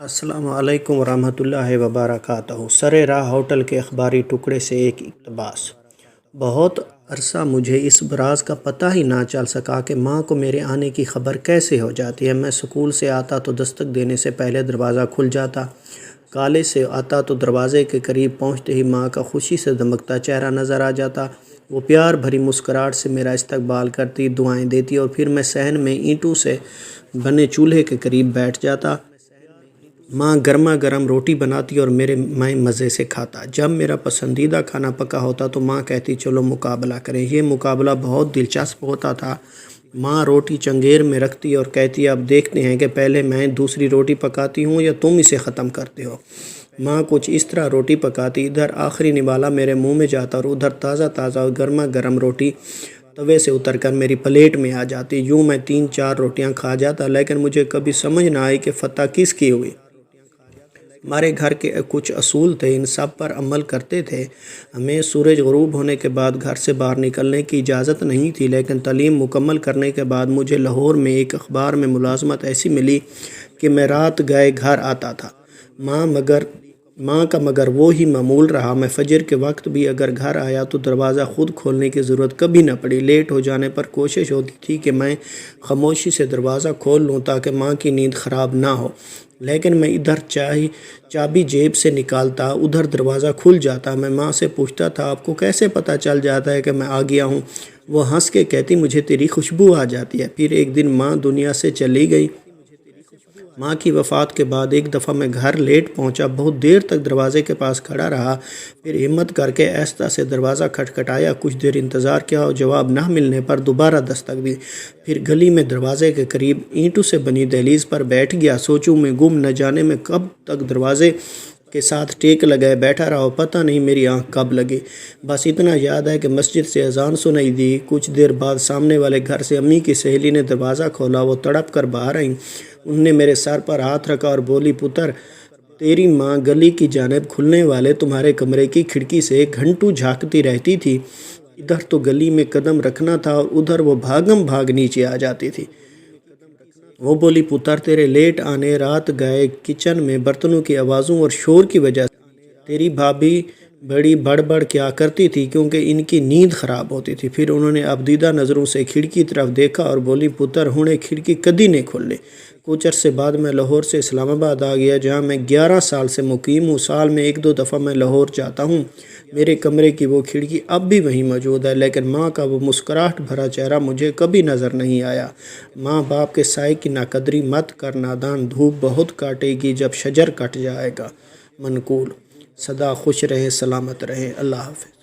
السلام علیکم ورحمۃ اللہ وبرکاتہ۔ سر راہ ہوٹل کے اخباری ٹکڑے سے ایک اقتباس۔ بہت عرصہ مجھے اس راز کا پتہ ہی نہ چل سکا کہ ماں کو میرے آنے کی خبر کیسے ہو جاتی ہے۔ میں سکول سے آتا تو دستک دینے سے پہلے دروازہ کھل جاتا، کالج سے آتا تو دروازے کے قریب پہنچتے ہی ماں کا خوشی سے دمکتا چہرہ نظر آ جاتا۔ وہ پیار بھری مسکراہٹ سے میرا استقبال کرتی، دعائیں دیتی اور پھر میں صحن میں اینٹوں سے بنے چولہے کے قریب بیٹھ جاتا۔ ماں گرما گرم روٹی بناتی اور میں مزے سے کھاتا۔ جب میرا پسندیدہ کھانا پکا ہوتا تو ماں کہتی چلو مقابلہ کریں۔ یہ مقابلہ بہت دلچسپ ہوتا تھا۔ ماں روٹی چنگیر میں رکھتی اور کہتی اب دیکھتے ہیں کہ پہلے میں دوسری روٹی پکاتی ہوں یا تم اسے ختم کرتے ہو۔ ماں کچھ اس طرح روٹی پکاتی، ادھر آخری نوالا میرے منہ میں جاتا اور ادھر تازہ تازہ اور گرما گرم روٹی توے سے اتر کر میری پلیٹ میں آ جاتی۔ یوں میں 3-4 روٹیاں کھا جاتا، لیکن مجھے کبھی سمجھ نہ آئی کہ فتح کس کی ہوئی۔ ہمارے گھر کے کچھ اصول تھے، ان سب پر عمل کرتے تھے۔ ہمیں سورج غروب ہونے کے بعد گھر سے باہر نکلنے کی اجازت نہیں تھی، لیکن تعلیم مکمل کرنے کے بعد مجھے لاہور میں ایک اخبار میں ملازمت ایسی ملی کہ میں رات گئے گھر آتا تھا۔ ماں کا مگر وہی معمول رہا۔ میں فجر کے وقت بھی اگر گھر آیا تو دروازہ خود کھولنے کی ضرورت کبھی نہ پڑی۔ لیٹ ہو جانے پر کوشش ہوتی تھی کہ میں خاموشی سے دروازہ کھول لوں تاکہ ماں کی نیند خراب نہ ہو، لیکن میں ادھر چابی جیب سے نکالتا، ادھر دروازہ کھل جاتا۔ میں ماں سے پوچھتا تھا آپ کو کیسے پتہ چل جاتا ہے کہ میں آ گیا ہوں؟ وہ ہنس کے کہتی مجھے تیری خوشبو آ جاتی ہے۔ پھر ایک دن ماں دنیا سے چلی گئی۔ ماں کی وفات کے بعد ایک دفعہ میں گھر لیٹ پہنچا، بہت دیر تک دروازے کے پاس کھڑا رہا، پھر ہمت کر کے آہستہ سے دروازہ کھٹکھٹایا۔ کچھ دیر انتظار کیا اور جواب نہ ملنے پر دوبارہ دستک دی۔ پھر گلی میں دروازے کے قریب اینٹوں سے بنی دہلیز پر بیٹھ گیا، سوچوں میں گم، نہ جانے میں کب تک دروازے کے ساتھ ٹیک لگائے بیٹھا رہا، پتہ نہیں میری آنکھ کب لگی۔ بس اتنا یاد ہے کہ مسجد سے اذان سنائی دی۔ کچھ دیر بعد سامنے والے گھر سے امی کی سہیلی نے دروازہ کھولا، وہ تڑپ کر باہر آئیں۔ انہوں نے میرے سر پر ہاتھ رکھا اور بولی پتر تیری ماں گلی کی جانب کھلنے والے تمہارے کمرے کی کھڑکی سے گھنٹوں جھانکتی رہتی تھی، ادھر تو گلی میں قدم رکھنا تھا اور ادھر وہ بھاگم بھاگ نیچے آ جاتی تھی۔ وہ بولی پتر تیرے لیٹ آنے، رات گئے، کچن میں برتنوں کی آوازوں اور شور کی وجہ سے تیری بھابھی بڑی بڑبڑ کیا کرتی تھی کیونکہ ان کی نیند خراب ہوتی تھی۔ پھر انہوں نے ابدیدہ نظروں سے کھڑکی طرف دیکھا اور بولی پتر ہنے کھڑکی کدی نہیں کھولے۔ کچھ عرصے بعد میں لاہور سے اسلام آباد آ گیا، جہاں میں 11 سال سے مقیم ہوں۔ سال میں 1-2 دفعہ میں لاہور جاتا ہوں۔ میرے کمرے کی وہ کھڑکی اب بھی وہیں موجود ہے، لیکن ماں کا وہ مسکراہٹ بھرا چہرہ مجھے کبھی نظر نہیں آیا۔ ماں باپ کے سائے کی ناقدری مت کر نادان، دھوپ بہت کاٹے گی جب شجر کٹ جائے گا۔ منقول۔ سدا خوش رہے، سلامت رہے، اللہ حافظ۔